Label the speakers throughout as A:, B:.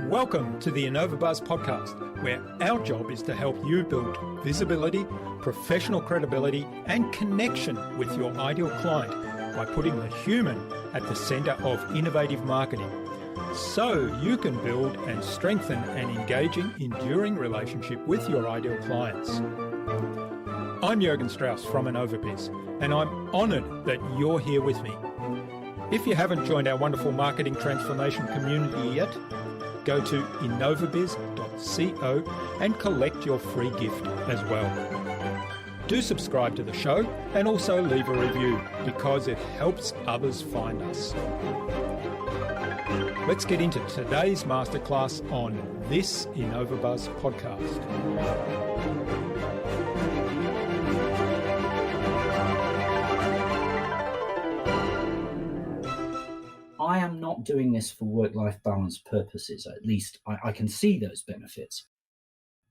A: Welcome to the InnovaBuzz podcast, where our job is to help you build visibility, professional credibility, and connection with your ideal client by putting the human at the center of innovative marketing, so you can build and strengthen an engaging, enduring relationship with your ideal clients. I'm Jürgen Strauss from InnovaBuzz, and I'm honored that you're here with me. If you haven't joined our wonderful marketing transformation community yet, go to innovabiz.co and collect your free gift as well. Do subscribe to the show and also leave a review because it helps others find us. Let's get into today's masterclass on this InnovaBuzz podcast.
B: I am not doing this for work-life balance purposes. At least I can see those benefits.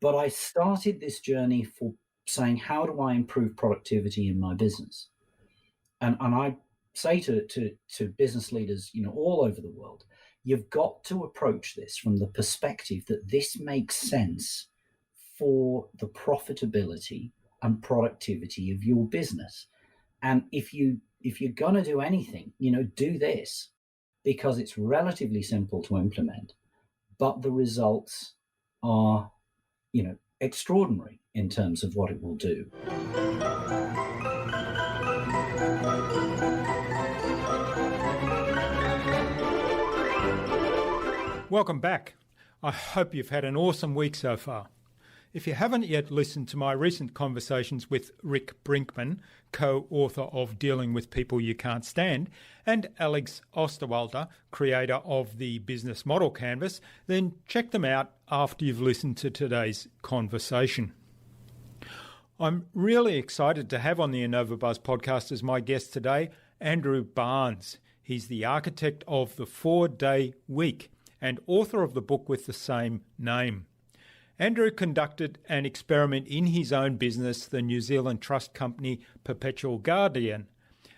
B: But I started this journey for saying, how do I improve productivity in my business? And I say to business leaders, all over the world, you've got to approach this from the perspective that this makes sense for the profitability and productivity of your business. And if you're going to do anything, do this. Because it's relatively simple to implement, but the results are, extraordinary in terms of what it will do.
A: Welcome back. I hope you've had an awesome week so far. If you haven't yet listened to my recent conversations with Rick Brinkman, co-author of Dealing with People You Can't Stand, and Alex Osterwalder, creator of the Business Model Canvas, then check them out after you've listened to today's conversation. I'm really excited to have on the InnovaBuzz podcast as my guest today, Andrew Barnes. He's the architect of the 4-Day Week and author of the book with the same name. Andrew conducted an experiment in his own business, the New Zealand trust company Perpetual Guardian,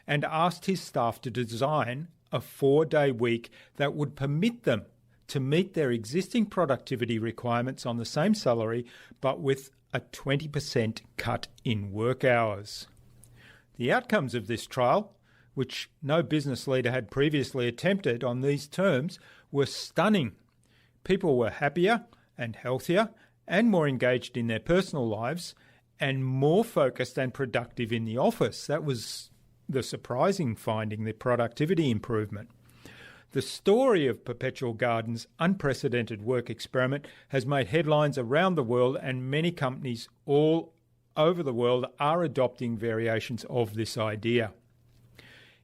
A: and asked his staff to design a 4-day week that would permit them to meet their existing productivity requirements on the same salary, but with a 20% cut in work hours. The outcomes of this trial, which no business leader had previously attempted on these terms, were stunning. People were happier and healthier and more engaged in their personal lives, and more focused and productive in the office. That was the surprising finding, the productivity improvement. The story of Perpetual Guardian's unprecedented work experiment has made headlines around the world, and many companies all over the world are adopting variations of this idea.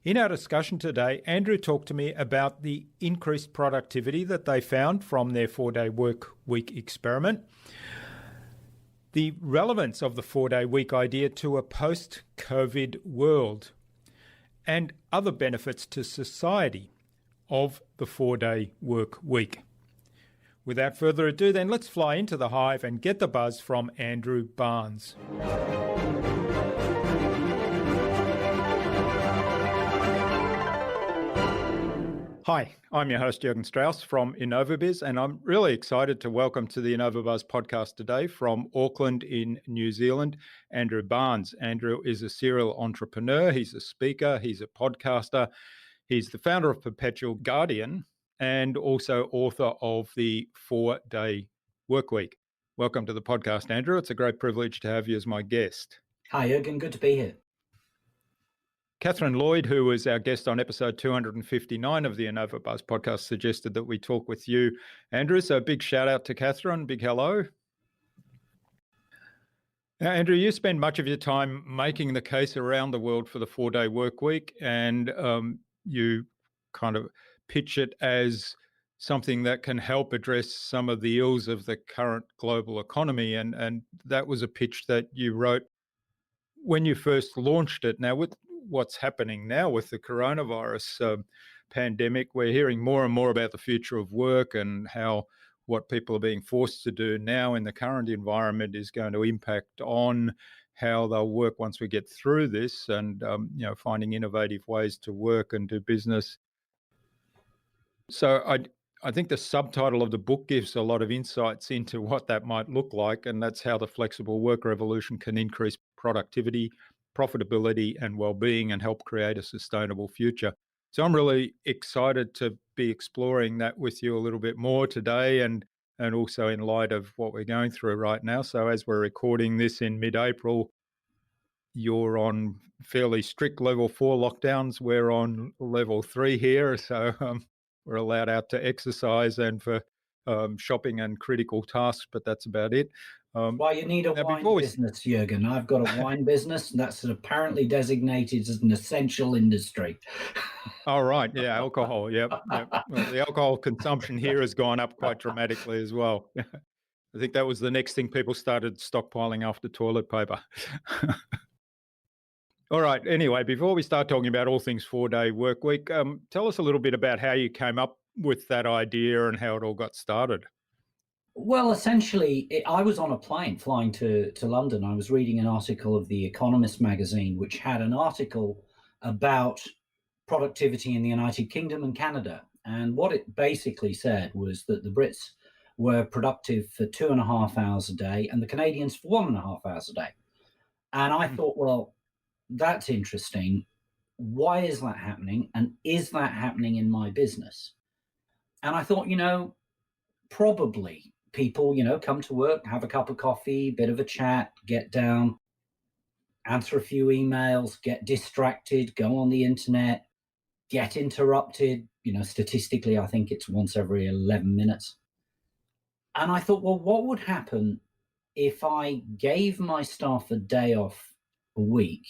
A: In our discussion today, Andrew talked to me about the increased productivity that they found from their 4-day work week experiment, the relevance of the 4-day week idea to a post-COVID world, and other benefits to society of the 4-day work week. Without further ado, then let's fly into the hive and get the buzz from Andrew Barnes. Hi, I'm your host, Jürgen Strauss from InnovaBuzz, and I'm really excited to welcome to the InnovaBuzz podcast today from Auckland in New Zealand, Andrew Barnes. Andrew is a serial entrepreneur, he's a speaker, he's a podcaster, he's the founder of Perpetual Guardian, and also author of the 4-Day Workweek. Welcome to the podcast, Andrew. It's a great privilege to have you as my guest.
B: Hi, Jürgen. Good to be here.
A: Catherine Lloyd, who was our guest on episode 259 of the InnovaBuzz podcast, suggested that we talk with you, Andrew. So a big shout out to Catherine. Big hello. Now, Andrew, you spend much of your time making the case around the world for the 4-day work week, and you kind of pitch it as something that can help address some of the ills of the current global economy. And that was a pitch that you wrote when you first launched it. Now, with what's happening now with the coronavirus pandemic, we're hearing more and more about the future of work and how what people are being forced to do now in the current environment is going to impact on how they'll work once we get through this, and finding innovative ways to work and do business. So I think the subtitle of the book gives a lot of insights into what that might look like, and that's how the flexible work revolution can increase productivity, profitability, and well-being, and help create a sustainable future. So I'm really excited to be exploring that with you a little bit more today, and also in light of what we're going through right now. So as we're recording this in mid-April, you're on fairly strict level 4 lockdowns. We're on level 3 here. So we're allowed out to exercise and for shopping and critical tasks, but that's about it.
B: Why you need a wine business, Jürgen. I've got a wine business, and that's apparently designated as an essential industry.
A: Oh, right. Yeah, alcohol. Yep. Well, the alcohol consumption here has gone up quite dramatically as well. I think that was the next thing people started stockpiling after toilet paper. All right. Anyway, before we start talking about all things 4-day work week, tell us a little bit about how you came up with that idea and how it all got started.
B: Well, essentially, I was on a plane flying to London. I was reading an article of The Economist magazine, which had an article about productivity in the United Kingdom and Canada. And what it basically said was that the Brits were productive for 2.5 hours a day and the Canadians for 1.5 hours a day. And I thought, well, that's interesting. Why is that happening? And is that happening in my business? And I thought, probably people, come to work, have a cup of coffee, bit of a chat, get down, answer a few emails, get distracted, go on the internet, get interrupted. Statistically, I think it's once every 11 minutes. And I thought, well, what would happen if I gave my staff a day off a week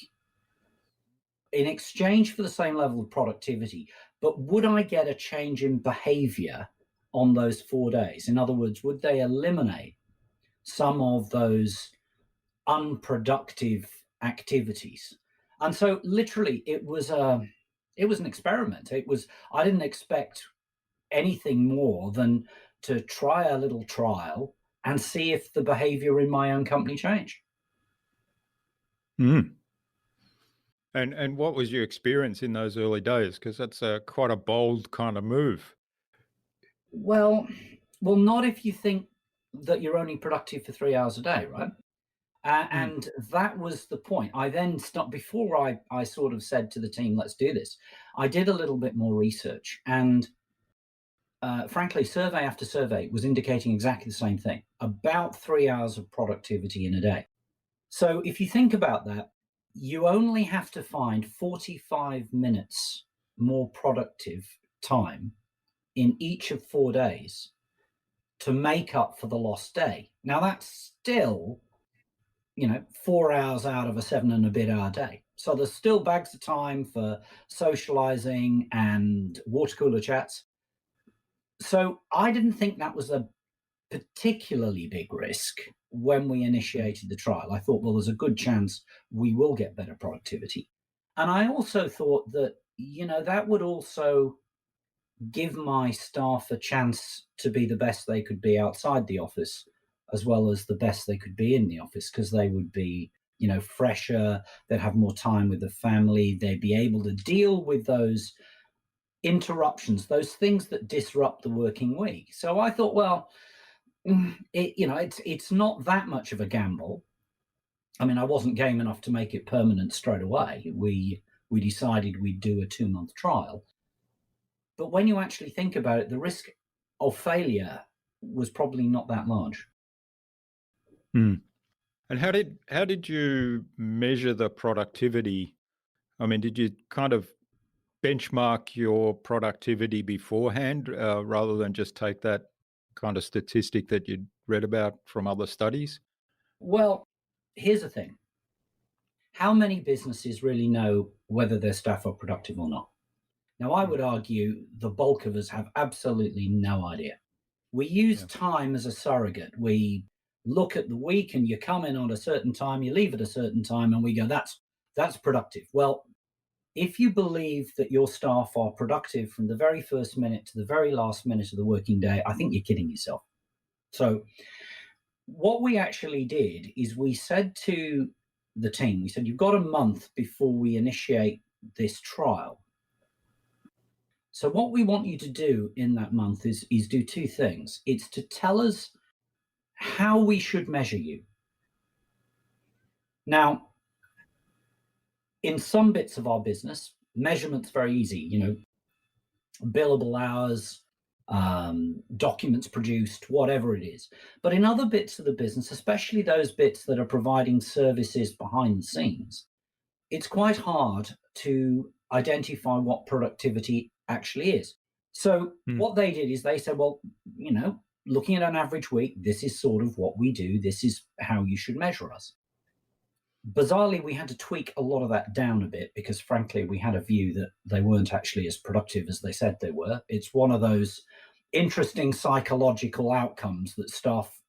B: in exchange for the same level of productivity, but would I get a change in behavior on those 4 days? In other words, would they eliminate some of those unproductive activities? And so literally it was an experiment. I didn't expect anything more than to try a little trial and see if the behavior in my own company changed.
A: And what was your experience in those early days? Because that's quite a bold kind of move.
B: Well, not if you think that you're only productive for 3 hours a day, right? And that was the point. I then stopped before I sort of said to the team, let's do this. I did a little bit more research, and frankly, survey after survey was indicating exactly the same thing, about 3 hours of productivity in a day. So if you think about that, you only have to find 45 minutes more productive time in each of 4 days to make up for the lost day. Now that's still, 4 hours out of a 7 and a bit hour day. So there's still bags of time for socializing and water cooler chats. So I didn't think that was a particularly big risk when we initiated the trial. I thought, well, there's a good chance we will get better productivity. And I also thought that, that would also give my staff a chance to be the best they could be outside the office, as well as the best they could be in the office, because they would be, fresher, they'd have more time with the family, they'd be able to deal with those interruptions, those things that disrupt the working week. So I thought, well, it's not that much of a gamble. I mean, I wasn't game enough to make it permanent straight away. We decided we'd do a 2-month trial. But when you actually think about it, the risk of failure was probably not that large.
A: And how did you measure the productivity? I mean, did you kind of benchmark your productivity beforehand rather than just take that kind of statistic that you'd read about from other studies?
B: Well, here's the thing. How many businesses really know whether their staff are productive or not? Now, I would argue the bulk of us have absolutely no idea. We use time as a surrogate. We look at the week and you come in on a certain time, you leave at a certain time, and we go, that's productive. Well, if you believe that your staff are productive from the very first minute to the very last minute of the working day, I think you're kidding yourself. So what we actually did is we said to the team, we said, you've got a month before we initiate this trial. So what we want you to do in that month is do two things. It's to tell us how we should measure you. Now, in some bits of our business, measurement's very easy, billable hours, documents produced, whatever it is. But in other bits of the business, especially those bits that are providing services behind the scenes, it's quite hard to identify what productivity actually is. So what they did is they said, well, looking at an average week, this is sort of what we do. This is how you should measure us. Bizarrely, we had to tweak a lot of that down a bit because, frankly, we had a view that they weren't actually as productive as they said they were. It's one of those interesting psychological outcomes that staff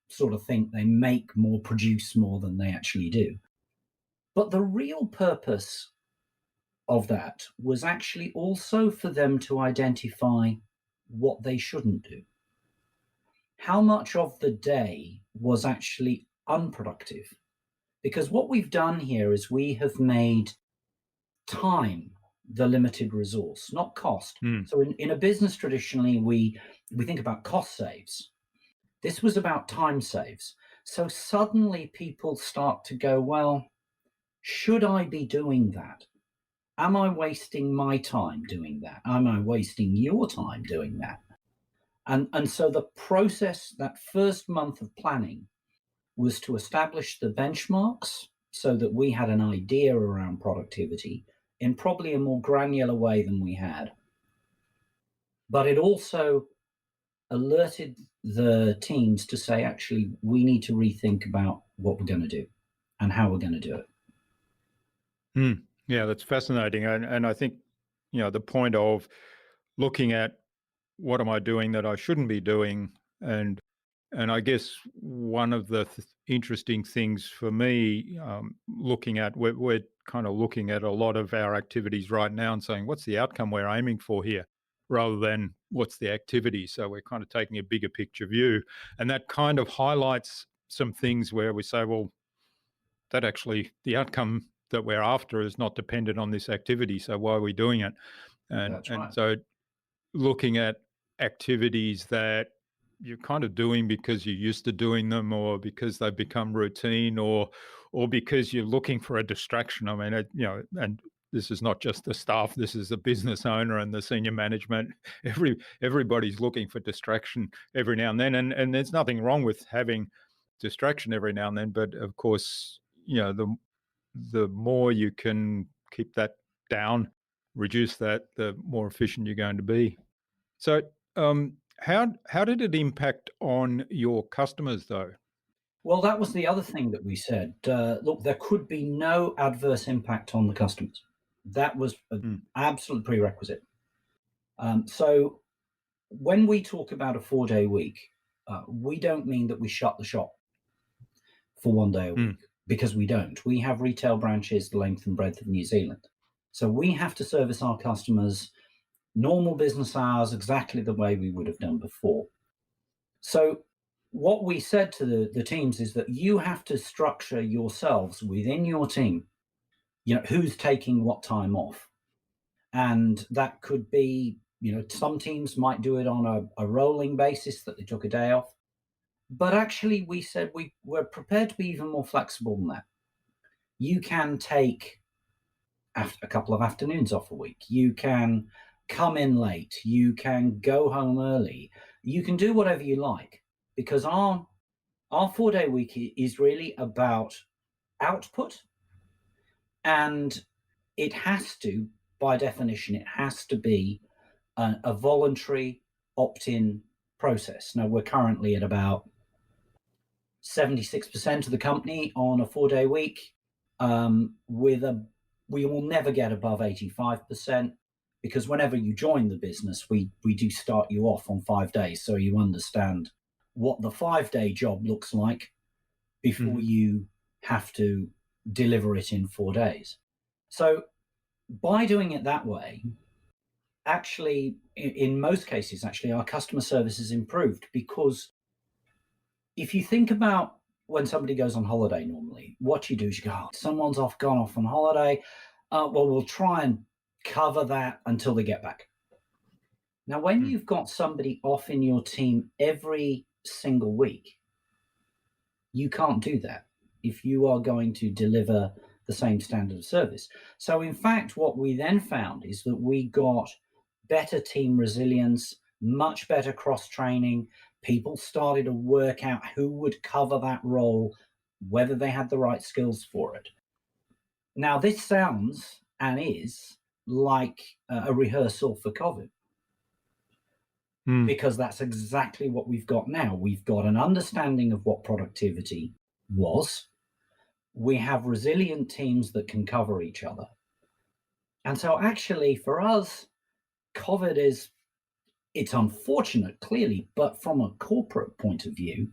B: sort of think they produce more than they actually do. But the real purpose of that was actually also for them to identify what they shouldn't do. How much of the day was actually unproductive? Because what we've done here is we have made time the limited resource, not cost. So in a business, traditionally, we think about cost saves. This was about time saves. So suddenly people start to go, well, should I be doing that? Am I wasting my time doing that? Am I wasting your time doing that? And so the process, that first month of planning, was to establish the benchmarks so that we had an idea around productivity in probably a more granular way than we had. But it also alerted the teams to say, actually, we need to rethink about what we're going to do and how we're going to do it.
A: Yeah, that's fascinating. And I think, the point of looking at what am I doing that I shouldn't be doing, and I guess one of the interesting things for me, looking at, we're kind of looking at a lot of our activities right now and saying, what's the outcome we're aiming for here, rather than what's the activity. So we're kind of taking a bigger picture view, and that kind of highlights some things where we say, well, that actually the outcome that we're after is not dependent on this activity. So why are we doing it? And so looking at activities that you're kind of doing because you're used to doing them, or because they've become routine, or because you're looking for a distraction. I mean, and this is not just the staff, this is the business owner and the senior management. Everybody's looking for distraction every now and then. And there's nothing wrong with having distraction every now and then. But of course, the more you can keep that down, reduce that, the more efficient you're going to be. So how did it impact on your customers, though?
B: Well, that was the other thing that we said. Look, there could be no adverse impact on the customers. That was an absolute prerequisite. So when we talk about a 4-day week, we don't mean that we shut the shop for 1 day a week, because we don't. We have retail branches the length and breadth of New Zealand. So we have to service our customers normal business hours exactly the way we would have done before. So what we said to the teams is that you have to structure yourselves within your team, who's taking what time off. And that could be, some teams might do it on a rolling basis, that they took a day off. But actually, we said we're prepared to be even more flexible than that. You can take a couple of afternoons off a week. You can come in late. You can go home early. You can do whatever you like, because our 4-day week is really about output. And it has to, by definition, it has to be a voluntary opt-in process. Now, we're currently at about 76% of the company on a 4-day week. We will never get above 85%, because whenever you join the business, we do start you off on 5 days, so you understand what the 5-day job looks like before you have to deliver it in 4 days. So by doing it that way, actually, in most cases, actually, our customer service has improved, because if you think about when somebody goes on holiday normally, what you do is you go, oh, someone's gone off on holiday. Well, we'll try and cover that until they get back. Now, when you've got somebody off in your team every single week, you can't do that if you are going to deliver the same standard of service. So in fact, what we then found is that we got better team resilience, much better cross-training. People started to work out who would cover that role, whether they had the right skills for it. Now, this sounds and is like a rehearsal for COVID, because that's exactly what we've got now. We've got an understanding of what productivity was. We have resilient teams that can cover each other. And so actually for us, COVID it's unfortunate, clearly, but from a corporate point of view,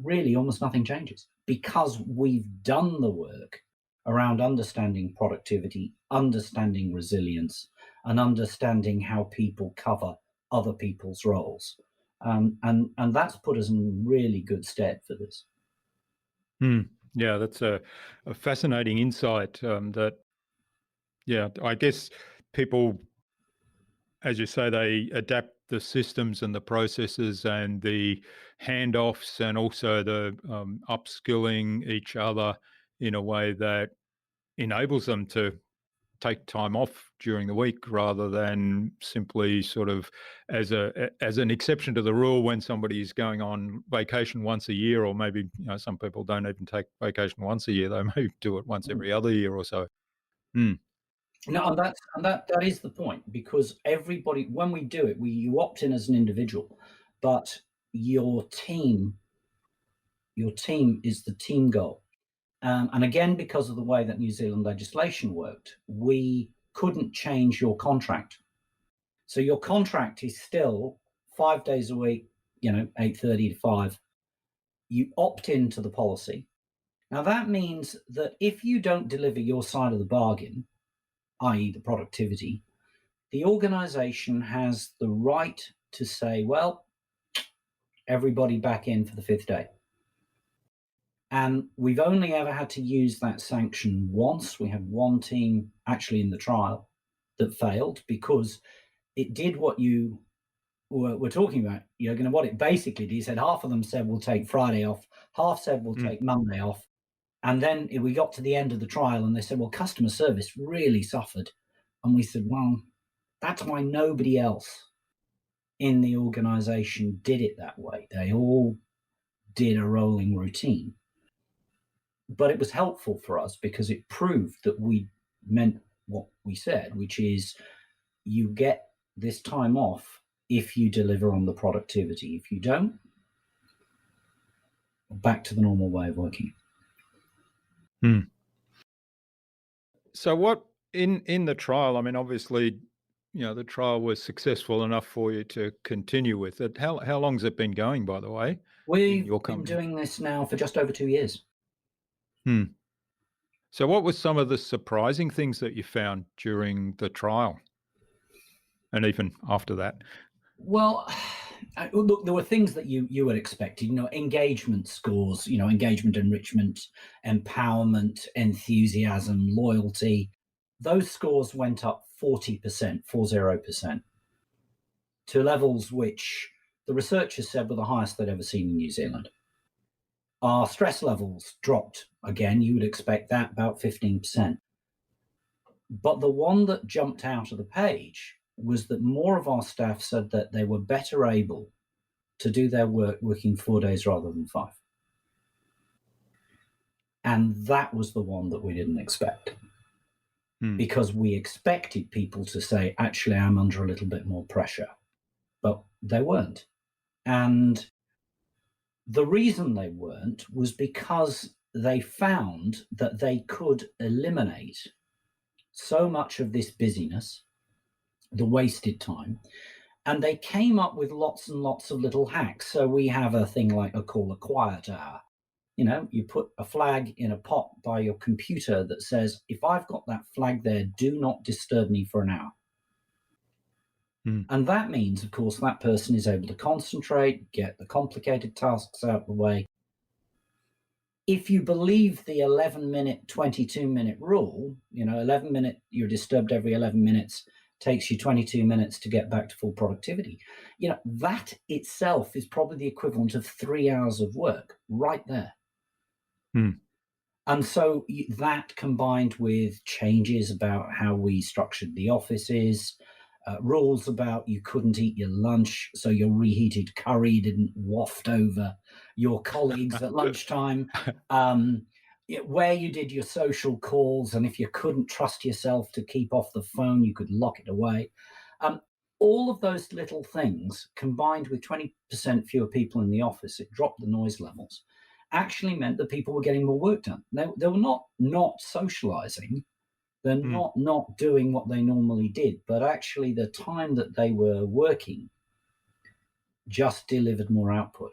B: really almost nothing changes, because we've done the work around understanding productivity, understanding resilience, and understanding how people cover other people's roles. And that's put us in really good stead for this.
A: Yeah, that's a fascinating insight that, yeah, I guess people, as you say, they adapt the systems and the processes and the handoffs and also the upskilling each other in a way that enables them to take time off during the week rather than simply sort of as an exception to the rule when somebody is going on vacation once a year, or maybe some people don't even take vacation once a year. They may do it once every other year or so.
B: No, and that is the point, because everybody, when we do it, you opt in as an individual, but your team is the team goal. And again, because of the way that New Zealand legislation worked, we couldn't change your contract. So your contract is still 5 days a week, 8:30 to 5. You opt into the policy. Now that means that if you don't deliver your side of the bargain, i.e. the productivity, the organization has the right to say, well, everybody back in for the 5th day. And we've only ever had to use that sanction once. We had one team actually in the trial that failed because it did what you were talking about. What it basically did, he said half of them said we'll take Friday off, half said we'll take Monday off. And then we got to the end of the trial and they said, well, customer service really suffered. And we said, well, that's why nobody else in the organization did it that way. They all did a rolling routine. But it was helpful for us because it proved that we meant what we said, which is you get this time off if you deliver on the productivity. If you don't, back to the normal way of working.
A: So what in the trial, I mean, obviously, the trial was successful enough for you to continue with it. How long's it been going, by the way?
B: We've been doing this now for just over 2 years.
A: So what were some of the surprising things that you found during the trial and even after that?
B: Well, look, there were things that you would expect, engagement scores, engagement enrichment, empowerment, enthusiasm, loyalty. Those scores went up 40%, 40%, to levels which the researchers said were the highest they'd ever seen in New Zealand. Our stress levels dropped. Again, you would expect that, about 15%. But the one that jumped out of the page was that more of our staff said that they were better able to do their work working 4 days rather than 5. And that was the one that we didn't expect. Because we expected people to say, actually, I'm under a little bit more pressure. But they weren't. And the reason they weren't was because they found that they could eliminate so much of this busyness, the wasted time, and they came up with lots and lots of little hacks. So we have a thing like a quiet hour. You put a flag in a pot by your computer that says, if I've got that flag there, do not disturb me for an hour. And that means, of course, that person is able to concentrate, get the complicated tasks out of the way. if you believe the 11-minute, 22-minute rule, 11-minute, you're disturbed every 11 minutes, takes you 22 minutes to get back to full productivity. That itself is probably the equivalent of 3 hours of work right there. And so that, combined with changes about how we structured the offices, rules about you couldn't eat your lunch, so your reheated curry didn't waft over your colleagues at lunchtime, where you did your social calls, and if you couldn't trust yourself to keep off the phone, you could lock it away. All of those little things, combined with 20% fewer people in the office, it dropped the noise levels, actually meant that people were getting more work done. They were not socializing. They're not doing what they normally did, but actually the time that they were working just delivered more output.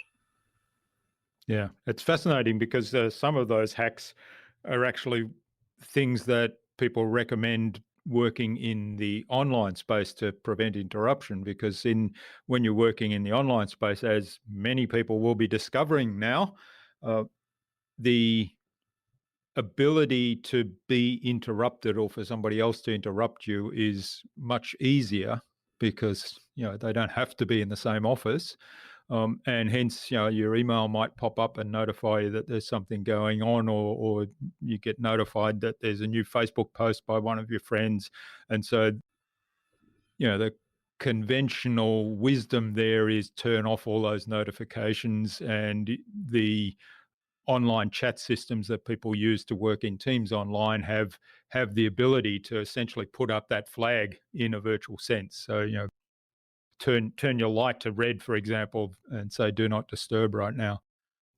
A: Yeah, it's fascinating because some of those hacks are actually things that people recommend working in the online space to prevent interruption, because when you're working in the online space, as many people will be discovering now, the ability to be interrupted or for somebody else to interrupt you is much easier because they don't have to be in the same office, and hence your email might pop up and notify you that there's something going on, or you get notified that there's a new Facebook post by one of your friends, and so the conventional wisdom there is turn off all those notifications, and the online chat systems that people use to work in teams online have the ability to essentially put up that flag in a virtual sense. So turn your light to red, for example, and say do not disturb right now.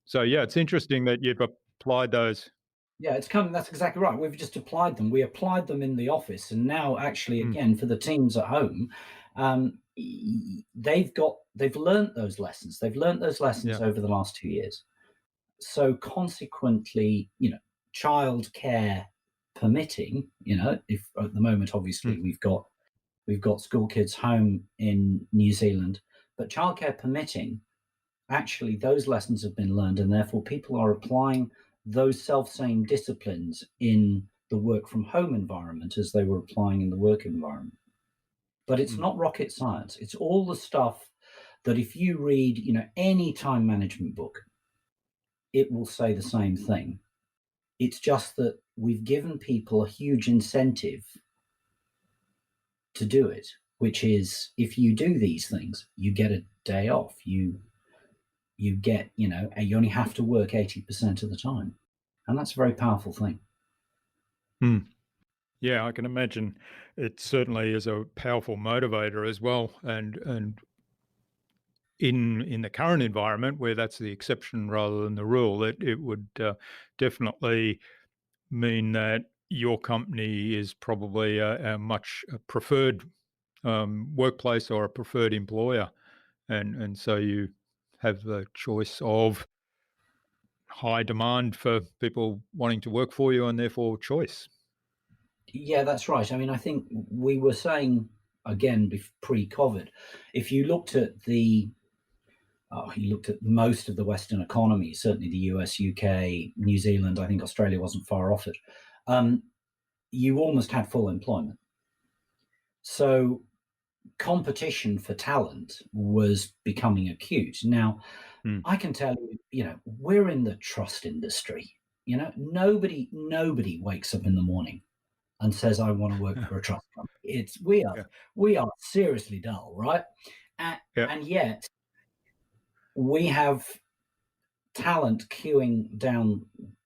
A: So yeah, it's interesting that you've applied those.
B: Yeah, that's exactly right. We've just applied them. We applied them in the office, and now actually, again, for the teams at home, they've learned those lessons. They've learned those lessons over the last 2 years. So consequently, childcare permitting, if at the moment, obviously, we've got school kids home in New Zealand, but childcare permitting, actually those lessons have been learned, and therefore people are applying those self-same disciplines in the work from home environment as they were applying in the work environment. But it's not rocket science. It's all the stuff that if you read, any time management book, it will say the same thing. It's just that we've given people a huge incentive to do it, which is if you do these things, you get a day off. You get, you only have to work 80% of the time. And that's a very powerful thing.
A: Yeah, I can imagine it certainly is a powerful motivator as well. And in the current environment where that's the exception rather than the rule, it would definitely mean that your company is probably a much preferred workplace or a preferred employer, and so you have the choice of high demand for people wanting to work for you, and therefore choice.
B: Yeah, that's right. I mean, I think we were saying again pre-COVID, if you looked at most of the Western economies, certainly the US, UK, New Zealand, I think Australia wasn't far off it, you almost had full employment. So competition for talent was becoming acute. Now, I can tell you, we're in the trust industry. Nobody wakes up in the morning and says, I want to work for a trust company. We are seriously dull, right? And yet we have talent queuing down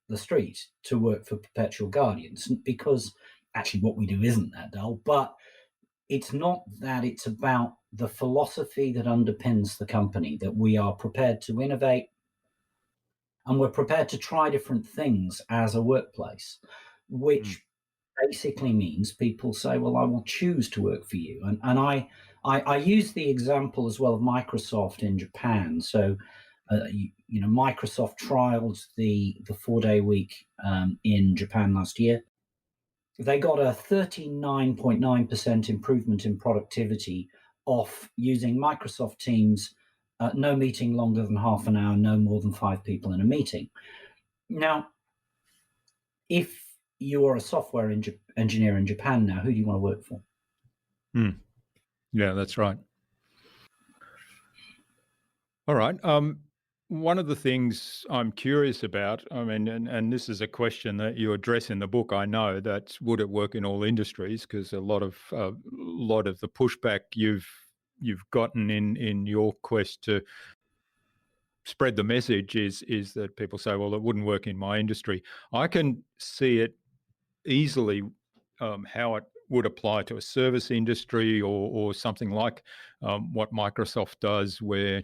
B: the street to work for Perpetual Guardians, because actually what we do isn't that dull, but it's not that. It's about the philosophy that underpins the company, that we are prepared to innovate and we're prepared to try different things as a workplace, which basically means people say, well, I will choose to work for you. And I use the example as well of Microsoft in Japan. So, Microsoft trialed the 4-day week in Japan last year. They got a 39.9% improvement in productivity off using Microsoft Teams, no meeting longer than half an hour, no more than 5 people in a meeting. Now, if you are a software engineer in Japan now, who do you want to work for?
A: Yeah, that's right. All right. One of the things I'm curious about, I mean, and this is a question that you address in the book. I know that would it work in all industries, because a lot of the pushback you've gotten in your quest to spread the message is that people say, well, it wouldn't work in my industry. I can see it easily, how it would apply to a service industry or something like what Microsoft does, where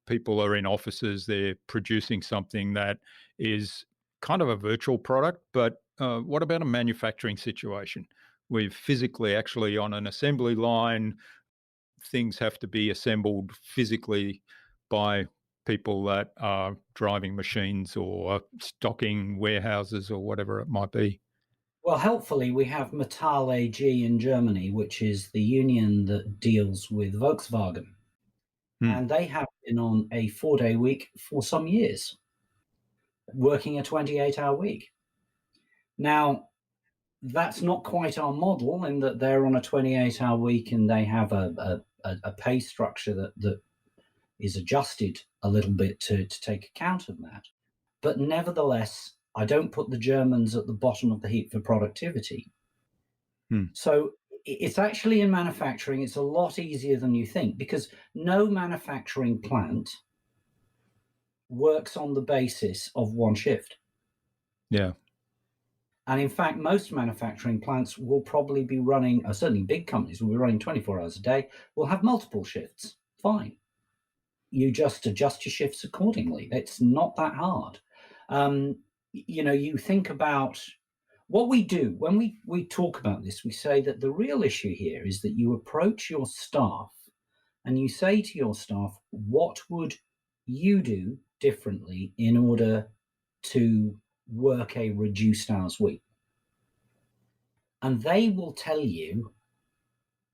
A: people are in offices, they're producing something that is kind of a virtual product. But what about a manufacturing situation? We're physically actually on an assembly line. Things have to be assembled physically by people that are driving machines or stocking warehouses or whatever it might be.
B: Well, helpfully, we have Metall AG in Germany, which is the union that deals with Volkswagen. And they have been on a 4-day week for some years, working a 28-hour week. Now, that's not quite our model, in that they're on a 28-hour week and they have a pay structure that is adjusted a little bit to take account of that. But nevertheless, I don't put the Germans at the bottom of the heap for productivity. So it's actually, in manufacturing, it's a lot easier than you think, because no manufacturing plant works on the basis of one shift.
A: Yeah.
B: And in fact, most manufacturing plants will probably be running, certainly big companies will be running 24 hours a day, will have multiple shifts. Fine. You just adjust your shifts accordingly. It's not that hard. You think about what we do when we talk about this. We say that the real issue here is that you approach your staff and you say to your staff, what would you do differently in order to work a reduced hours week? And they will tell you,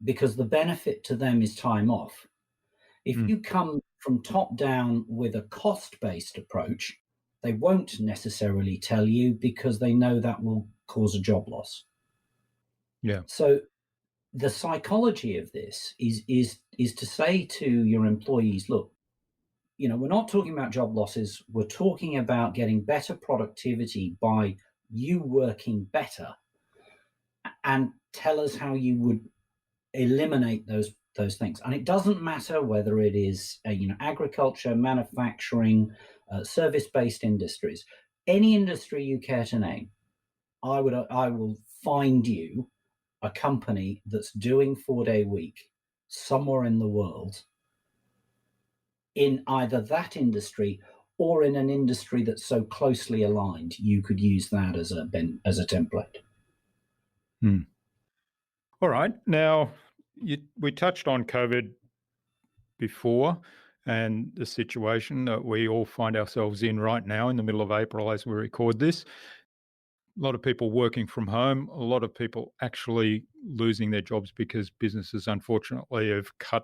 B: because the benefit to them is time off. If you come from top down with a cost-based approach, they won't necessarily tell you, because they know that will cause a job loss.
A: Yeah.
B: So the psychology of this is to say to your employees, look, we're not talking about job losses. We're talking about getting better productivity by you working better, and tell us how you would eliminate those things. And it doesn't matter whether it is agriculture, manufacturing, service-based industries, any industry you care to name. I will find you a company that's doing 4-day week somewhere in the world, in either that industry or in an industry that's so closely aligned you could use that as a template.
A: All right. Now, we touched on COVID before, and the situation that we all find ourselves in right now in the middle of April as we record this. A lot of people working from home, a lot of people actually losing their jobs because businesses, unfortunately, have cut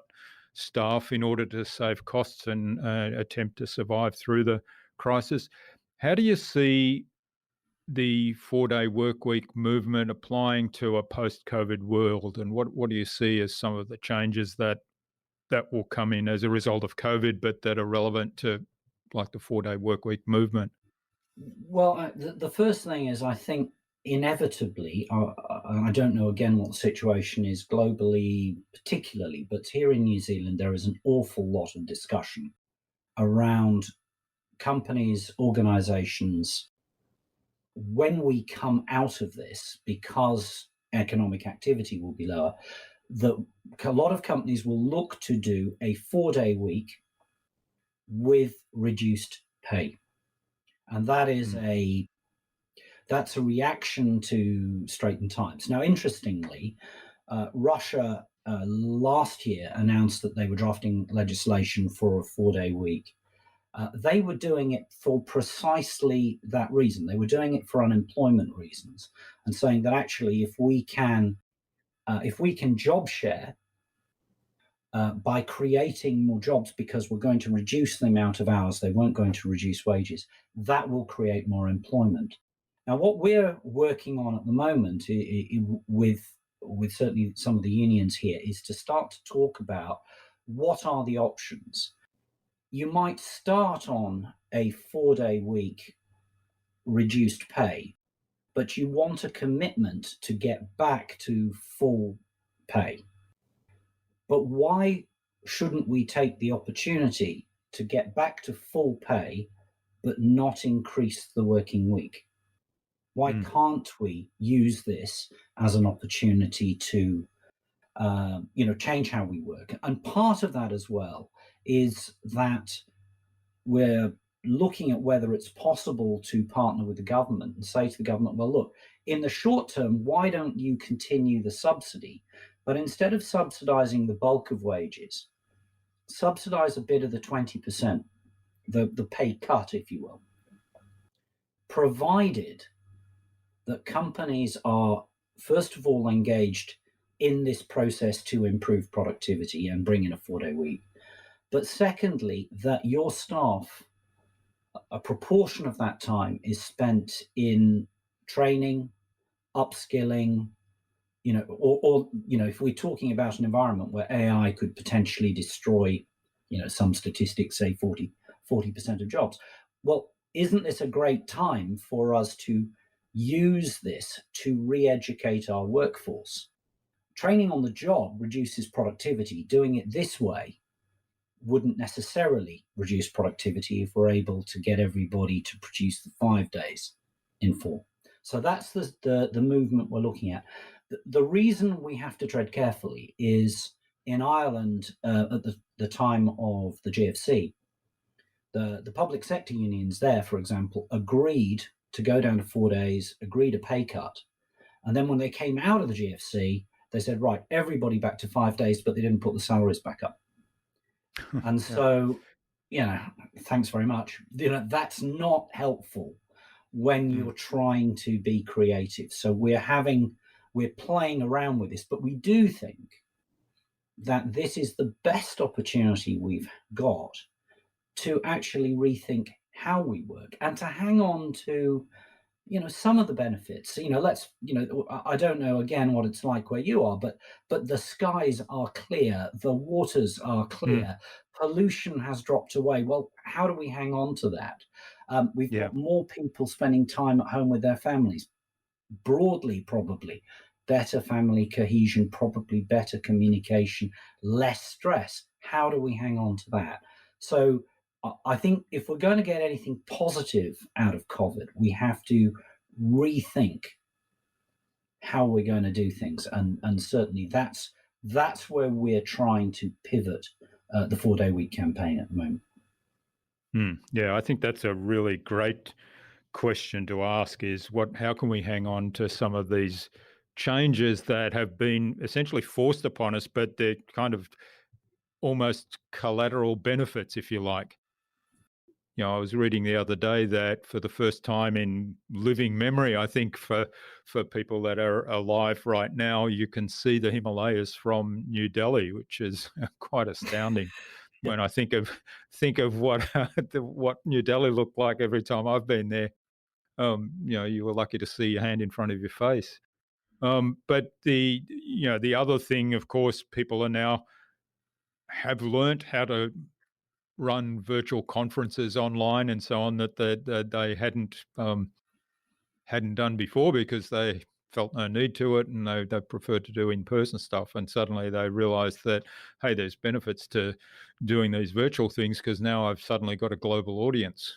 A: staff in order to save costs and attempt to survive through the crisis. How do you see the 4-day work week movement applying to a post-COVID world, and what do you see as some of the changes that will come in as a result of COVID, but that are relevant to like the 4-day work week movement?
B: Well, the first thing is, I think inevitably, I don't know again what the situation is globally particularly, but here in New Zealand there is an awful lot of discussion around companies, organizations, when we come out of this, because economic activity will be lower, that a lot of companies will look to do a 4-day week with reduced pay. And that is that's a reaction to straitened times. Now, interestingly, Russia last year announced that they were drafting legislation for a 4-day week. They were doing it for precisely that reason. They were doing it for unemployment reasons, and saying that actually, if we can job share by creating more jobs, because we're going to reduce the amount of hours, they weren't going to reduce wages. That will create more employment. Now, what we're working on at the moment with certainly some of the unions here is to start to talk about what are the options. You might start on a 4-day week reduced pay, but you want a commitment to get back to full pay. But why shouldn't we take the opportunity to get back to full pay, but not increase the working week? Why can't we use this as an opportunity to, change how we work? And part of that as well is that we're looking at whether it's possible to partner with the government and say to the government, well, look, in the short term, why don't you continue the subsidy? But instead of subsidizing the bulk of wages, subsidize a bit of the 20%, the pay cut, if you will, provided that companies are, first of all, engaged in this process to improve productivity and bring in a 4-day week. But secondly, that your staff, a proportion of that time is spent in training, upskilling, or if we're talking about an environment where AI could potentially destroy, some statistics say 40% of jobs. Well, isn't this a great time for us to use this to re-educate our workforce? Training on the job reduces productivity. Doing it this way wouldn't necessarily reduce productivity if we're able to get everybody to produce the 5 days in 4. So that's the movement we're looking at. The reason we have to tread carefully is in Ireland at the time of the GFC, the public sector unions there, for example, agreed to go down to 4 days, agreed a pay cut. And then when they came out of the GFC, they said, right, everybody back to 5 days, but they didn't put the salaries back up. And so, thanks very much. That's not helpful when you're trying to be creative. So we're playing around with this, but we do think that this is the best opportunity we've got to actually rethink how we work and to hang on to, some of the benefits. I don't know again what it's like where you are, but the skies are clear, the waters are clear, pollution has dropped away. Well, how do we hang on to that? We've got more people spending time at home with their families. Broadly, probably better family cohesion, probably better communication, less stress. How do we hang on to that? So I think if we're going to get anything positive out of COVID, we have to rethink how we're going to do things. And certainly that's where we're trying to pivot the 4-day week campaign at the moment.
A: Yeah, I think that's a really great question to ask is how can we hang on to some of these changes that have been essentially forced upon us, but they're kind of almost collateral benefits, if you like. I was reading the other day that for the first time in living memory, I think for people that are alive right now, you can see the Himalayas from New Delhi, which is quite astounding. When I think of what what New Delhi looked like every time I've been there, you were lucky to see your hand in front of your face. But the other thing, of course, people are now have learnt how to run virtual conferences online and so on that they hadn't done before because they felt no need to it and they preferred to do in-person stuff. And suddenly they realized that, hey, there's benefits to doing these virtual things because now I've suddenly got a global audience.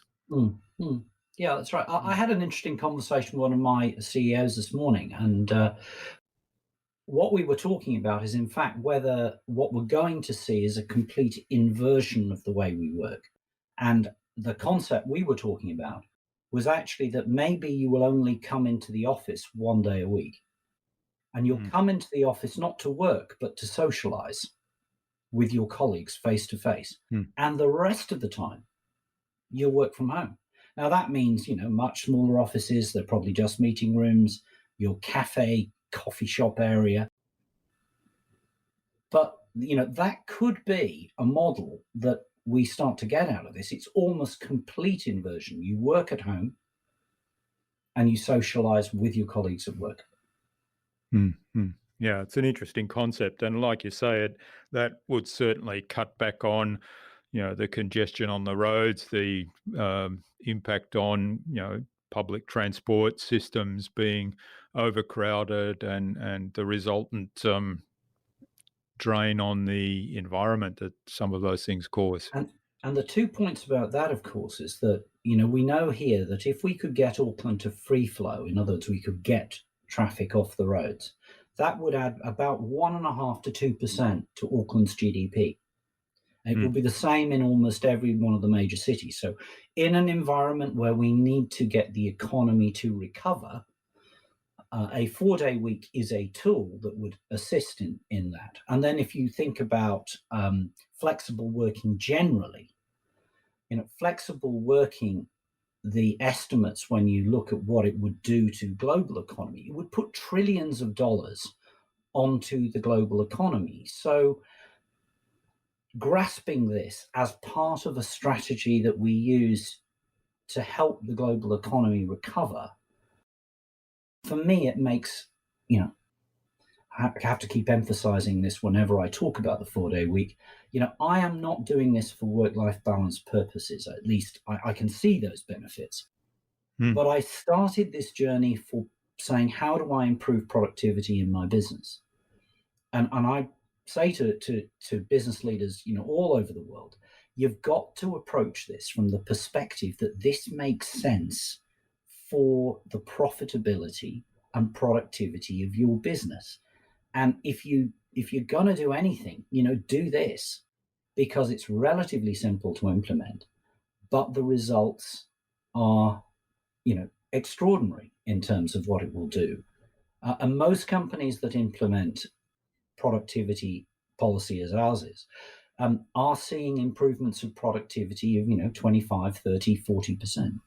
B: Yeah, that's right. I had an interesting conversation with one of my CEOs this morning, and what we were talking about is, in fact, whether what we're going to see is a complete inversion of the way we work. And the concept we were talking about was actually that maybe you will only come into the office 1 day a week. And you'll come into the office not to work, but to socialize with your colleagues face to face. And the rest of the time, you'll work from home. Now, that means, much smaller offices. They're probably just meeting rooms, your cafe, coffee shop area. But that could be a model that we start to get out of this. It's almost complete inversion. You work at home and you socialize with your colleagues at work.
A: Mm. Yeah, it's an interesting concept, and like you say, that would certainly cut back on, the congestion on the roads, the impact on public transport systems being overcrowded, and the resultant drain on the environment that some of those things cause.
B: And the 2 points about that, of course, is that, we know here that if we could get Auckland to free flow, in other words, we could get traffic off the roads, that would add about 1.5 to 2% to Auckland's GDP. It will be the same in almost every one of the major cities. So in an environment where we need to get the economy to recover, a 4-day week is a tool that would assist in that. And then if you think about flexible working generally, flexible working, the estimates when you look at what it would do to global economy, it would put trillions of dollars onto the global economy. So grasping this as part of a strategy that we use to help the global economy recover, for me, it makes, I have to keep emphasizing this whenever I talk about the 4-day week. I am not doing this for work-life balance purposes. At least I can see those benefits. But I started this journey for saying, how do I improve productivity in my business? And I say to business leaders, all over the world, you've got to approach this from the perspective that this makes sense for the profitability and productivity of your business. And if you're going to do anything, do this, because it's relatively simple to implement, but the results are, extraordinary in terms of what it will do. And most companies that implement productivity policy as ours is, are seeing improvements of productivity of 25, 30, 40%.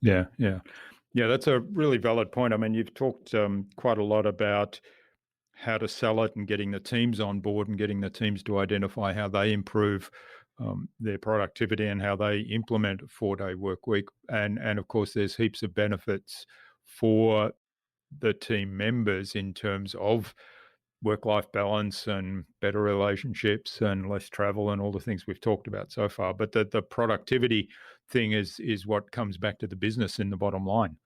A: Yeah. That's a really valid point. I mean, you've talked quite a lot about how to sell it and getting the teams on board and getting the teams to identify how they improve their productivity and how they implement a 4-day work week. And of course, there's heaps of benefits for the team members in terms of work-life balance and better relationships and less travel and all the things we've talked about so far. But the productivity thing is what comes back to the business in the bottom line.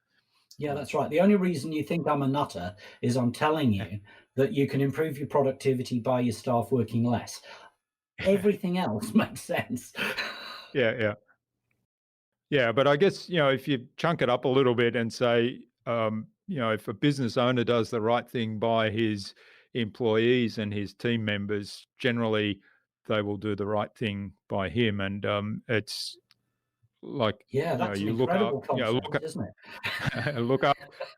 B: Yeah, that's right. The only reason you think I'm a nutter is I'm telling you that you can improve your productivity by your staff working less. Everything else makes sense.
A: Yeah, but I guess, if you chunk it up a little bit and say, if a business owner does the right thing by his employees and his team members, generally they will do the right thing by him. And it's like,
B: Yeah, that's an
A: you look up,
B: incredible concept, isn't it?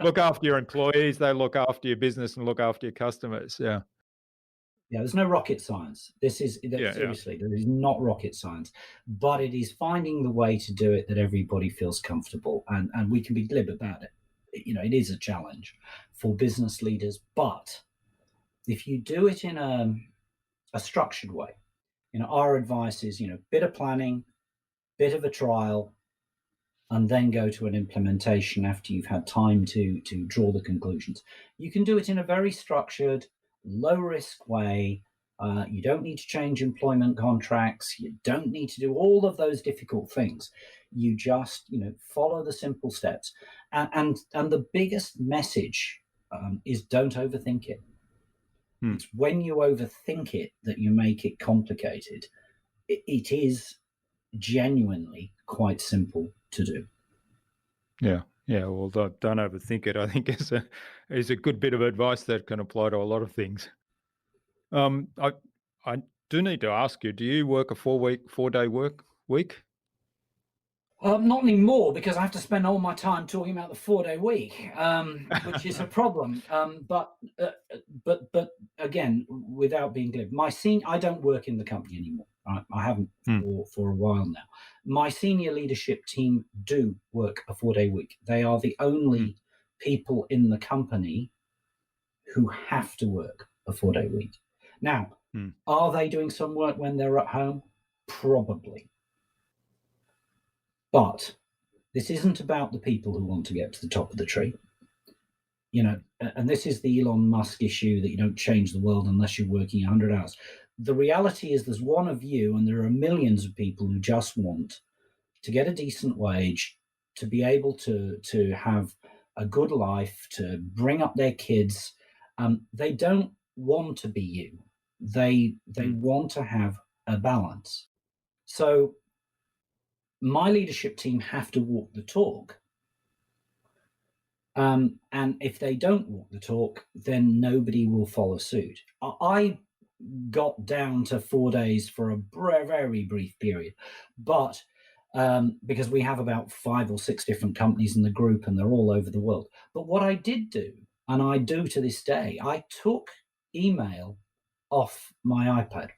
A: look after your employees, they look after your business and look after your customers. Yeah.
B: Yeah, there's no rocket science.
A: Yeah.
B: Seriously, there is not rocket science, but it is finding the way to do it that everybody feels comfortable, and we can be glib about it. It is a challenge for business leaders, but if you do it in a structured way, our advice is, bit of planning, bit of a trial, and then go to an implementation after you've had time to draw the conclusions. You can do it in a very structured, low risk way. You don't need to change employment contracts. You don't need to do all of those difficult things. You just, follow the simple steps. And the biggest message is, don't overthink it. It's when you overthink it that you make it complicated. It is genuinely quite simple to do.
A: Yeah. Well, don't overthink it, I think is a good bit of advice that can apply to a lot of things. I do need to ask you, do you work a 4-day work week?
B: Not anymore, because I have to spend all my time talking about the 4-day week, which is a problem. But again, without being glib, I don't work in the company anymore. I haven't for a while now. My senior leadership team do work a 4-day week. They are the only people in the company who have to work a 4-day week. Now,
A: Mm.
B: are they doing some work when they're at home? Probably. But this isn't about the people who want to get to the top of the tree. And this is the Elon Musk issue that you don't change the world unless you're working 100 hours. The reality is there's one of you, and there are millions of people who just want to get a decent wage, to be able to have a good life, to bring up their kids. They don't want to be you. They want to have a balance. So my leadership team have to walk the talk. And if they don't walk the talk, then nobody will follow suit. I got down to 4 days for a very brief period, but because we have about 5 or 6 different companies in the group and they're all over the world. But what I did do, and I do to this day, I took email off my iPad.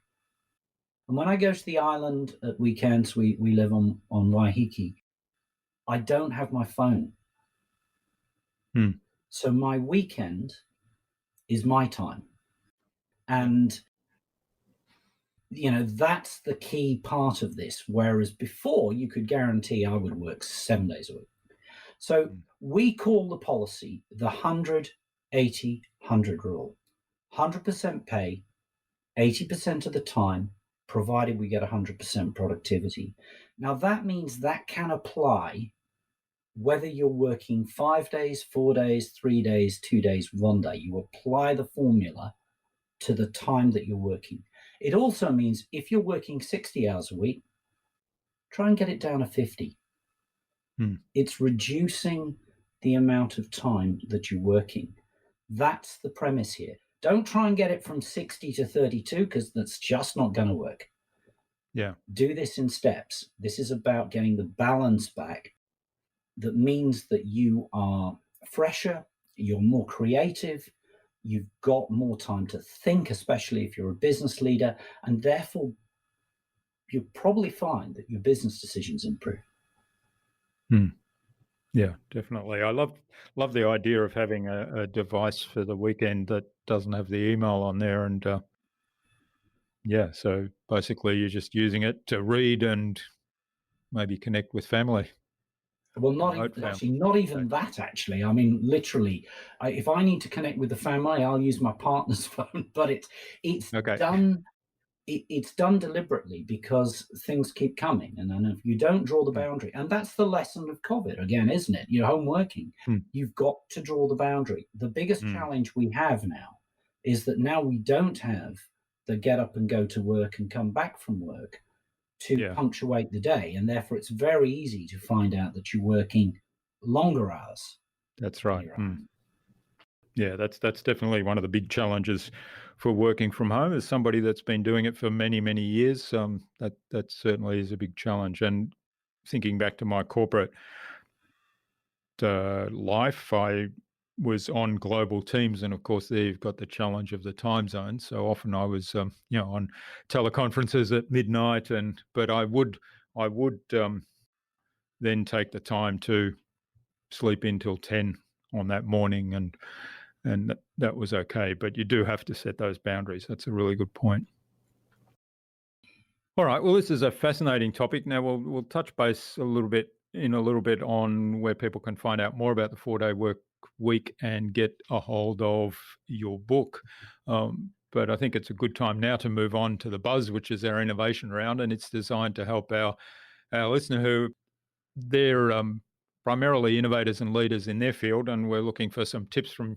B: And when I go to the island at weekends, we live on Waiheke, I don't have my phone. So my weekend is my time. And, that's the key part of this. Whereas before, you could guarantee I would work 7 days a week. So we call the policy the 100-80-100 rule. 100% pay, 80% of the time, provided we get 100% productivity. Now, that means that can apply whether you're working 5 days, 4 days, 3 days, 2 days, 1 day. You apply the formula to the time that you're working. It also means if you're working 60 hours a week, try and get it down to 50. It's reducing the amount of time that you're working. That's the premise here. Don't try and get it from 60 to 32 because that's just not going to work.
A: Yeah.
B: Do this in steps. This is about getting the balance back. That means that you are fresher, you're more creative, you've got more time to think, especially if you're a business leader, and therefore you'll probably find that your business decisions improve.
A: Yeah, definitely. I love the idea of having a device for the weekend that doesn't have the email on there, and so basically you're just using it to read and maybe connect with family.
B: Well, not even that. Actually, I mean, literally, if I need to connect with the family, I'll use my partner's phone. But it's done. It's done deliberately because things keep coming, and then if you don't draw the boundary, and that's the lesson of COVID again, isn't it? You're home working. You've got to draw the boundary. The biggest challenge we have now is that now we don't have the get up and go to work and come back from work to punctuate the day, and therefore it's very easy to find out that you're working longer hours.
A: That's right. Yeah, that's definitely one of the big challenges for working from home. As somebody that's been doing it for many years, that certainly is a big challenge. And thinking back to my corporate life, I was on global teams, and of course there you've got the challenge of the time zone. So often I was on teleconferences at midnight, but I would then take the time to sleep in till 10 on that morning, and that was okay. But you do have to set those boundaries. That's a really good point. All right, well, this is a fascinating topic. Now we'll touch base a little bit on where people can find out more about the 4-day work week and get a hold of your book. But I think it's a good time now to move on to the Buzz, which is our innovation round, and it's designed to help our listener who they're primarily innovators and leaders in their field, and we're looking for some tips from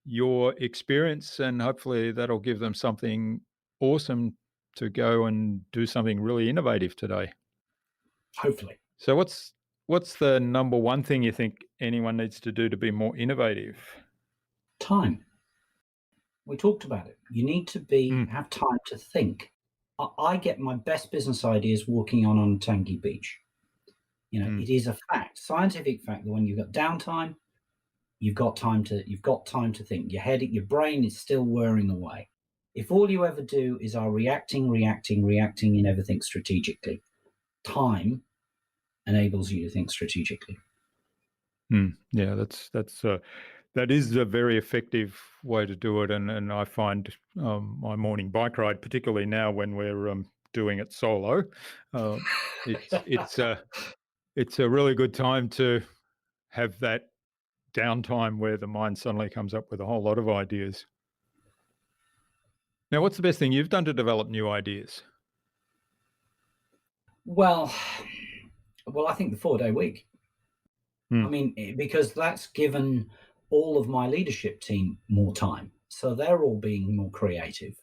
A: your experience, and hopefully that'll give them something awesome to go and do something really innovative today.
B: Hopefully.
A: So what's the number one thing you think anyone needs to do to be more innovative?
B: Time. We talked about it. You need to have time to think. I get my best business ideas walking on Tangi Beach. It is a fact, scientific fact, that when you've got downtime, you've got time to think. Your brain is still whirring away. If all you ever do is are reacting, you never think strategically. Time enables you to think strategically.
A: Yeah, that's That is a very effective way to do it, and I find my morning bike ride, particularly now when we're doing it solo, uh, it's a really good time to have that downtime where the mind suddenly comes up with a whole lot of ideas. Now, what's the best thing you've done to develop new ideas?
B: Well, I think the 4-day week. I
A: Mm,
B: mean, because that's given all of my leadership team more time. So they're all being more creative.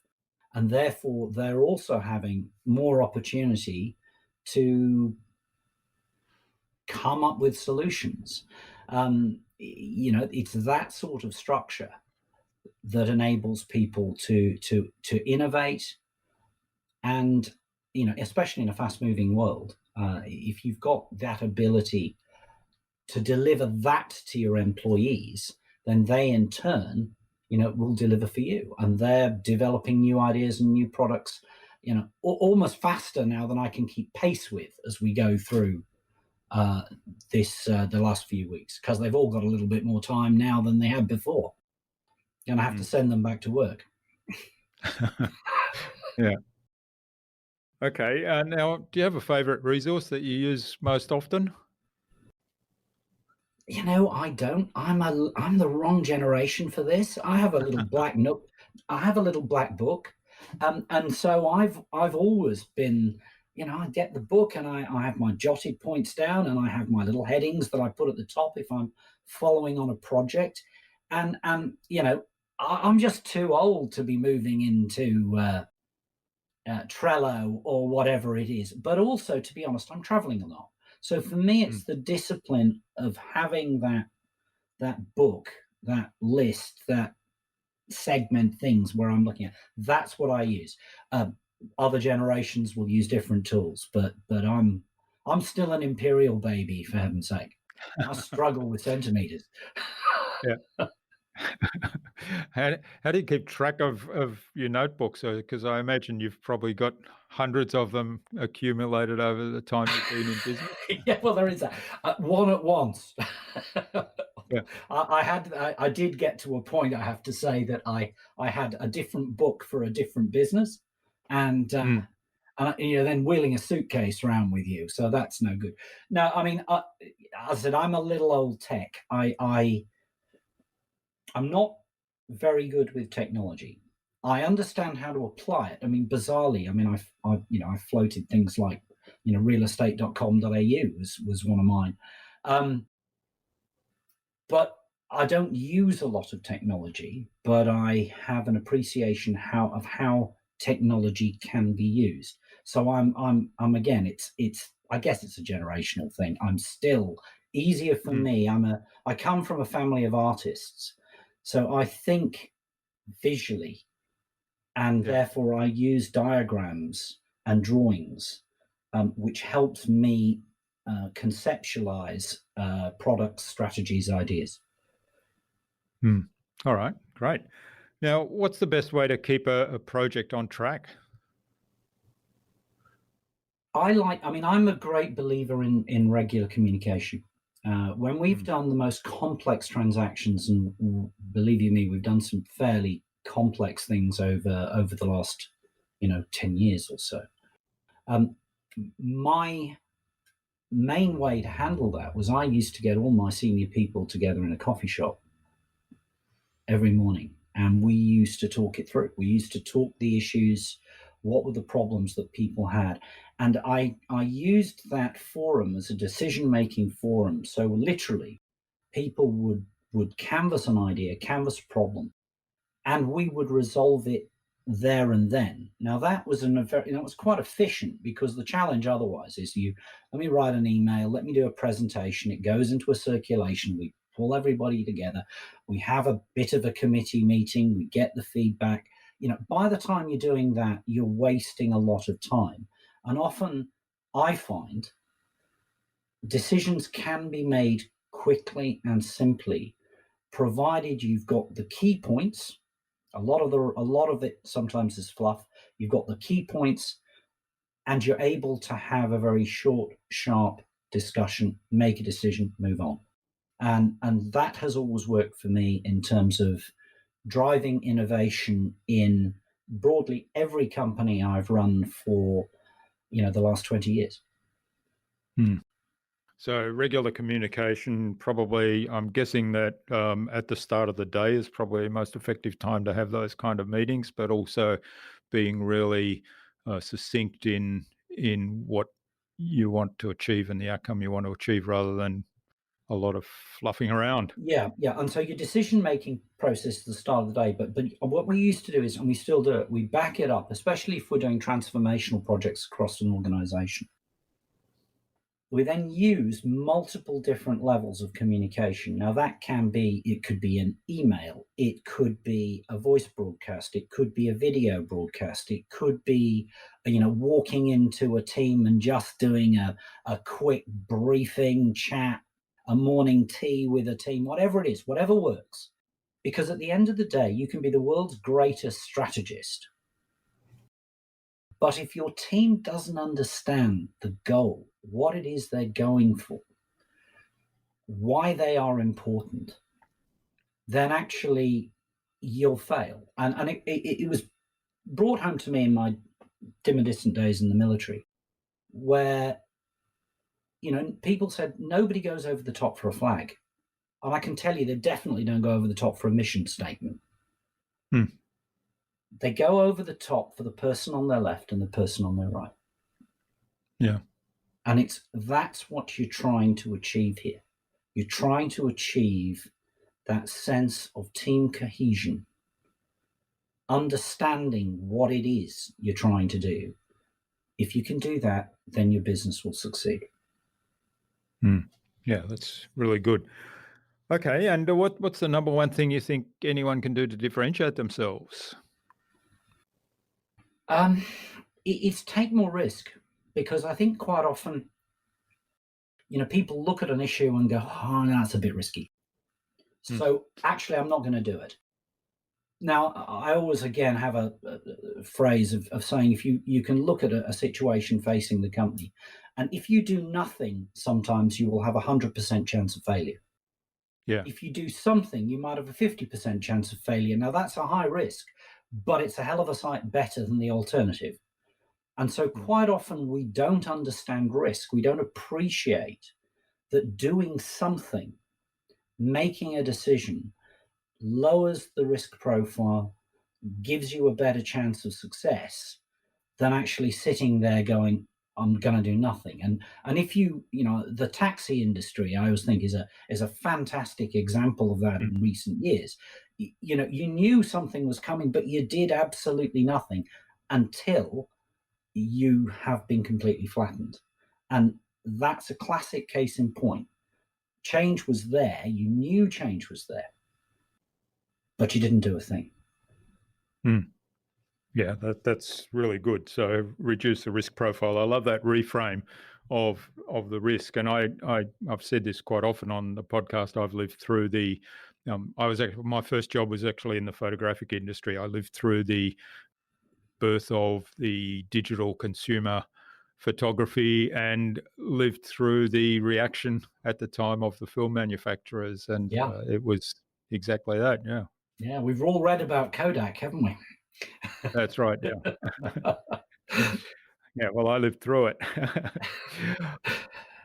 B: And therefore, they're also having more opportunity to come up with solutions. It's that sort of structure that enables people to innovate, and especially in a fast moving world, if you've got that ability to deliver that to your employees, then they in turn, will deliver for you, and they're developing new ideas and new products, almost faster now than I can keep pace with as we go through the last few weeks, because they've all got a little bit more time now than they had before, and I have to
A: mm.
B: send them back to work.
A: Yeah. Okay. Now, do you have a favourite resource that you use most often?
B: I don't. I'm the wrong generation for this. I have a little black note. I have a little black book, and so I've always been. I get the book and I have my jotted points down, and I have my little headings that I put at the top if I'm following on a project, and I'm just too old to be moving into Trello or whatever it is. But also, to be honest, I'm traveling a lot. So for me, it's
A: Mm,
B: the discipline of having that book, that list, that segment things where I'm looking at. That's what I use. Other generations will use different tools, but I'm still an imperial baby, for heaven's sake. I struggle with centimeters.
A: yeah. How do you keep track of your notebooks? Because I imagine you've probably got hundreds of them accumulated over the time you've been in business.
B: Yeah, well, there is that. One at once.
A: Yeah.
B: I did get to a point, I have to say, that I had a different book for a different business, and
A: Mm,
B: then wheeling a suitcase around with you, so that's no good. No, I mean, as I said, I'm a little old tech. I'm not very good with technology. I understand how to apply it. I mean, bizarrely, I mean, I floated things like, realestate.com.au was one of mine. Um, but I don't use a lot of technology, but I have an appreciation of how technology can be used. So I'm again, it's I guess it's a generational thing. I'm still easier for
A: mm,
B: me. I come from a family of artists, so I think visually, and
A: yeah.
B: therefore I use diagrams and drawings, which helps me conceptualize products, strategies, ideas.
A: Mm. All right. Great. Now, what's the best way to keep a project on track?
B: I mean, I'm a great believer in regular communication. When we've
A: Mm,
B: done the most complex transactions, and believe you me, we've done some fairly complex things over the last 10 years or so. Um, my main way to handle that was I used to get all my senior people together in a coffee shop every morning, and we used to talk it through. We used to talk the issues, what were the problems that people had, and I used that forum as a decision making forum. So literally, people would canvass an idea, canvass a problem, and we would resolve it there and then. Now that was that was quite efficient, because the challenge otherwise is, you let me write an email, let me do a presentation, it goes into a circulation, we pull everybody together, we have a bit of a committee meeting, we get the feedback. By the time you're doing that, you're wasting a lot of time, and often I find decisions can be made quickly and simply, provided you've got the key points. A lot of it sometimes is fluff. You've got the key points, and you're able to have a very short, sharp discussion, make a decision, move on. And that has always worked for me in terms of driving innovation in broadly every company I've run for, the last 20 years.
A: So regular communication, probably, I'm guessing that at the start of the day is probably the most effective time to have those kind of meetings, but also being really succinct in what you want to achieve and the outcome you want to achieve, rather than a lot of fluffing around.
B: Yeah. And so your decision-making process at the start of the day, but what we used to do is, and we still do it, we back it up, especially if we're doing transformational projects across an organization. We then use multiple different levels of communication. Now it could be an email, it could be a voice broadcast, it could be a video broadcast, it could be, walking into a team and just doing a quick briefing chat, a morning tea with a team, whatever it is, whatever works. Because at the end of the day, you can be the world's greatest strategist. But if your team doesn't understand the goal, what it is they're going for, why they are important, then actually you'll fail. And it was brought home to me in my dim and distant days in the military, where, people said nobody goes over the top for a flag. And I can tell you they definitely don't go over the top for a mission statement. They go over the top for the person on their left and the person on their right.
A: Yeah.
B: And that's what you're trying to achieve here. You're trying to achieve that sense of team cohesion, understanding what it is you're trying to do. If you can do that, then your business will succeed.
A: Yeah, that's really good. Okay, and what's the number one thing you think anyone can do to differentiate themselves?
B: It's take more risk, because I think quite often, people look at an issue and go, oh, no, that's a bit risky. So actually, I'm not going to do it. Now, I always, again, have a phrase of saying, if you can look at a situation facing the company, and if you do nothing, sometimes you will have a 100% chance of failure.
A: Yeah.
B: If you do something, you might have a 50% chance of failure. Now, that's a high risk, but it's a hell of a sight better than the alternative. And so quite often we don't understand risk. We don't appreciate that doing something, making a decision, lowers the risk profile, gives you a better chance of success than actually sitting there going, I'm going to do nothing. And if the taxi industry, I always think is a fantastic example of that in recent years. You knew something was coming, but you did absolutely nothing until you have been completely flattened. And that's a classic case in point. Change was there. You knew change was there, but you didn't do a thing.
A: Yeah, that's really good. So reduce the risk profile. I love that reframe of the risk. And I've said this quite often on the podcast. I've lived through my first job was actually in the photographic industry. I lived through the birth of the digital consumer photography and lived through the reaction at the time of the film manufacturers. And it was exactly that. Yeah.
B: Yeah, we've all read about Kodak, haven't we?
A: That's right. Yeah. Yeah. Well, I lived through it.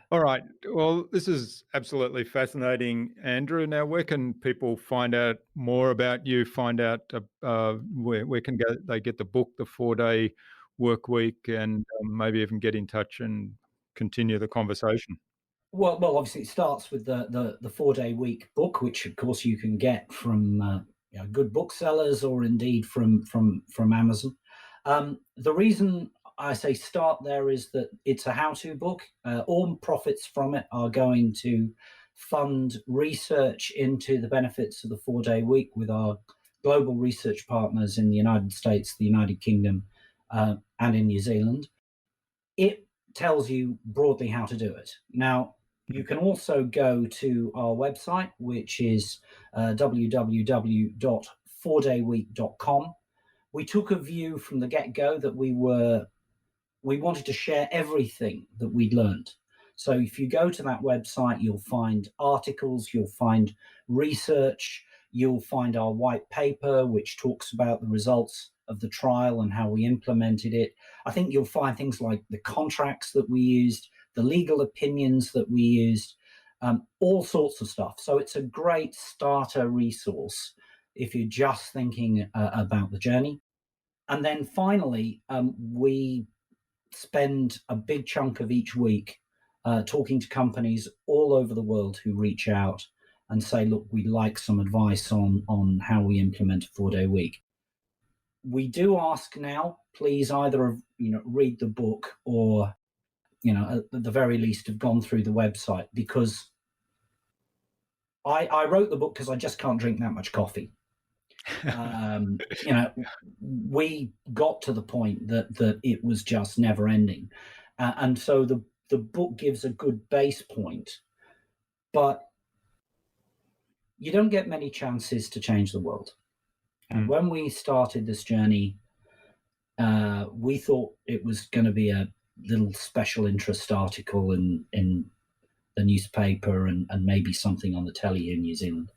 A: All right. Well, this is absolutely fascinating, Andrew. Now, where can people find out more about you? Find out where can they get the book, the 4-Day Work Week, and maybe even get in touch and continue the conversation?
B: Well, obviously, it starts with the 4-Day Week book, which of course you can get from good booksellers or indeed from Amazon. The reason I say start there is that it's a how-to book. All profits from it are going to fund research into the benefits of the 4-Day Week with our global research partners in the United States, the United Kingdom, and in New Zealand. It tells you broadly how to do it. Now, you can also go to our website, which is www.4dayweek.com. We took a view from the get-go that we wanted to share everything that we'd learned. So if you go to that website, you'll find articles, you'll find research, you'll find our white paper, which talks about the results of the trial and how we implemented it. I think you'll find things like the contracts that we used, the legal opinions that we used, all sorts of stuff. So it's a great starter resource if you're just thinking about the journey. And then finally, we spend a big chunk of each week talking to companies all over the world who reach out and say, look, we'd like some advice on how we implement a 4-day week. We do ask now, please either read the book or, at the very least have gone through the website, because I wrote the book because I just can't drink that much coffee. We got to the point that it was just never ending. And so the book gives a good base point, but you don't get many chances to change the world. And when we started this journey, we thought it was going to be a little special interest article in the newspaper and maybe something on the telly in New Zealand.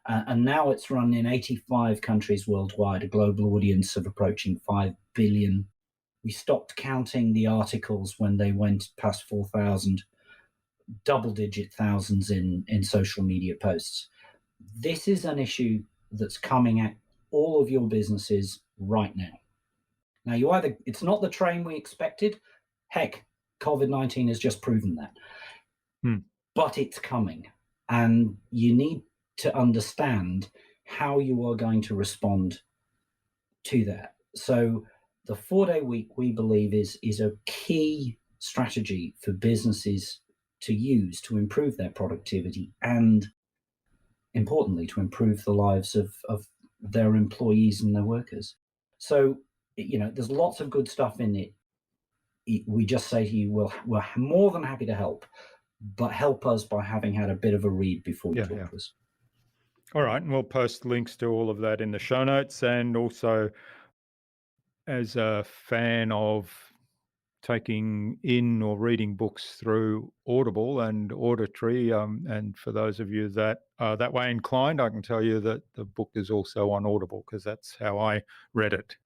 B: And now it's run in 85 countries worldwide, a global audience of approaching 5 billion. We stopped counting the articles when they went past 4,000, double-digit thousands in social media posts. This is an issue that's coming at all of your businesses right now. Now, it's not the train we expected. Heck, COVID-19 has just proven that. But it's coming, and you need to understand how you are going to respond to that. So the 4-day week, we believe, is a key strategy for businesses to use to improve their productivity and, importantly, to improve the lives of their employees and their workers. So, there's lots of good stuff in it. We just say to you, we're more than happy to help, but help us by having had a bit of a read before you talk to us.
A: All right, and we'll post links to all of that in the show notes. And also, as a fan of taking in or reading books through Audible and auditory, and for those of you that are that way inclined, I can tell you that the book is also on Audible, because that's how I read it.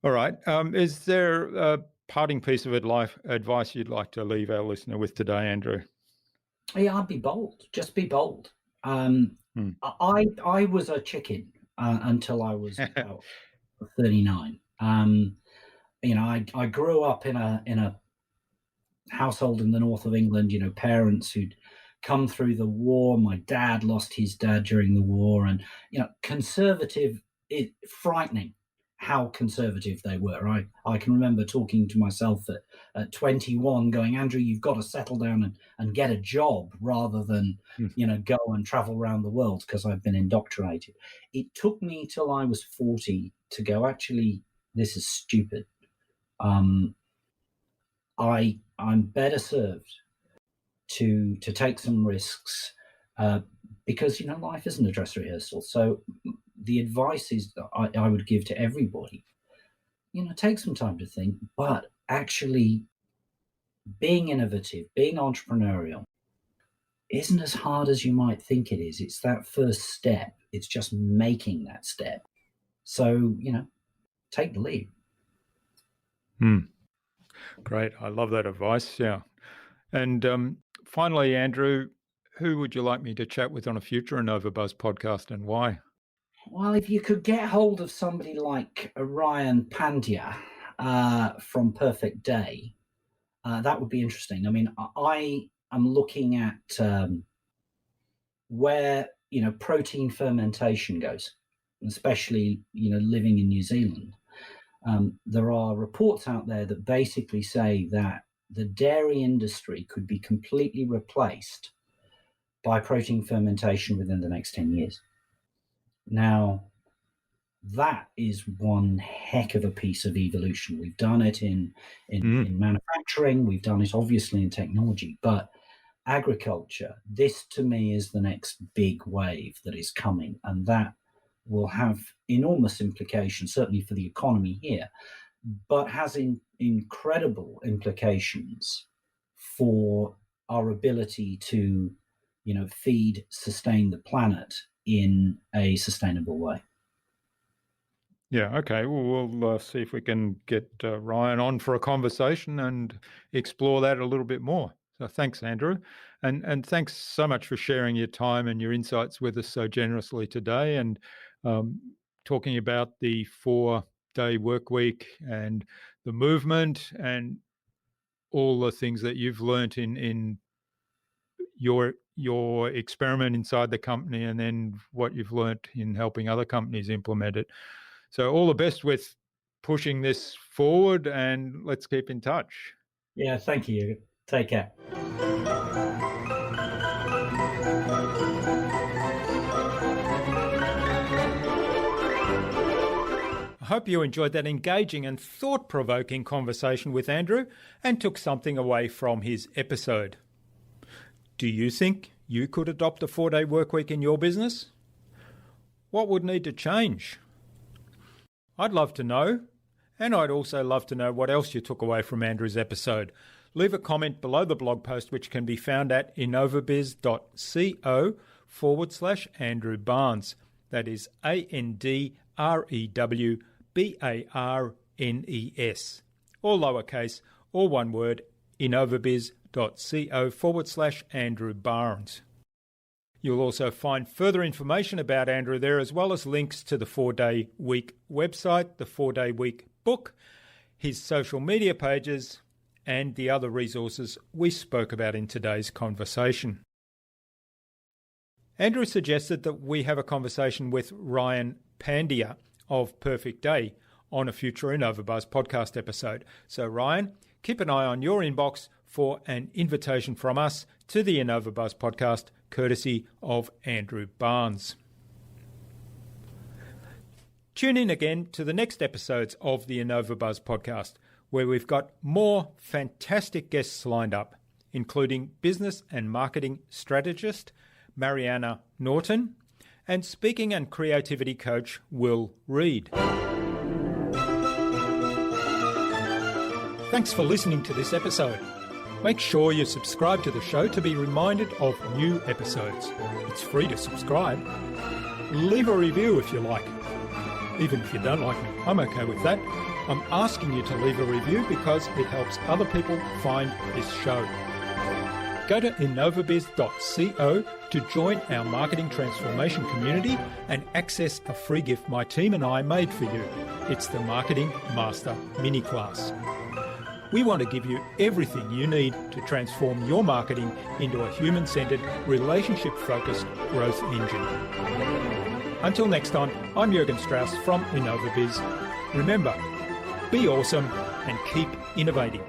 A: All right, is there a parting piece of advice you'd like to leave our listener with today, Andrew?
B: Yeah, I'd be bold. Just be bold. I was a chicken until I was about 39. I grew up in a household in the north of England. Parents who'd come through the war. My dad lost his dad during the war, and conservative. Frightening how conservative they were. I can remember talking to myself at 21 going, Andrew, you've got to settle down and get a job rather than, go and travel around the world, because I've been indoctrinated. It took me till I was 40 to go, actually, this is stupid. I'm better served to take some risks because, life isn't a dress rehearsal. So the advice is I would give to everybody, take some time to think, but actually being innovative, being entrepreneurial isn't as hard as you might think it is. It's that first step. It's just making that step. So, take the leap.
A: Great. I love that advice. Yeah. And finally, Andrew, who would you like me to chat with on a future InnovaBuzz podcast, and why?
B: Well, if you could get hold of somebody like Ryan Pandya from Perfect Day, that would be interesting. I mean, I am looking at where, protein fermentation goes, especially, living in New Zealand. There are reports out there that basically say that the dairy industry could be completely replaced by protein fermentation within the next 10 years. Now, that is one heck of a piece of evolution. We've done it in manufacturing, we've done it obviously in technology, but agriculture, this to me is the next big wave that is coming, and that will have enormous implications, certainly for the economy here, but has incredible implications for our ability to, feed, sustain the planet in a sustainable way.
A: Yeah, okay. Well, we'll see if we can get Ryan on for a conversation and explore that a little bit more. So thanks, Andrew. And thanks so much for sharing your time and your insights with us so generously today, and talking about the 4-day work week and the movement and all the things that you've learnt in your experiment inside the company, and then what you've learnt in helping other companies implement it. So all the best with pushing this forward, and let's keep in touch.
B: Yeah, thank you. Take care.
A: I hope you enjoyed that engaging and thought-provoking conversation with Andrew and took something away from his episode. Do you think you could adopt a 4-day workweek in your business? What would need to change? I'd love to know, and I'd also love to know what else you took away from Andrew's episode. Leave a comment below the blog post, which can be found at innovabiz.co/Andrew Barnes. That is ANDREWBARNES. All lowercase, all one word, innovabiz.co/Andrew Barnes. You'll also find further information about Andrew there, as well as links to the 4-Day Week website, the 4-Day Week book, his social media pages, and the other resources we spoke about in today's conversation. Andrew suggested that we have a conversation with Ryan Pandya of Perfect Day on a future InnovaBuzz podcast episode. So Ryan, keep an eye on your inbox for an invitation from us to the InnovaBuzz podcast, courtesy of Andrew Barnes. Tune in again to the next episodes of the InnovaBuzz podcast, where we've got more fantastic guests lined up, including business and marketing strategist Mariana Norton and speaking and creativity coach Will Reed. Thanks for listening to this episode. Make sure you subscribe to the show to be reminded of new episodes. It's free to subscribe. Leave a review if you like. Even if you don't like me, I'm okay with that. I'm asking you to leave a review because it helps other people find this show. Go to innovabiz.co to join our marketing transformation community and access a free gift my team and I made for you. It's the Marketing Master Mini Class. We want to give you everything you need to transform your marketing into a human-centered, relationship-focused growth engine. Until next time, I'm Jürgen Strauss from InnovaBiz. Remember, be awesome and keep innovating.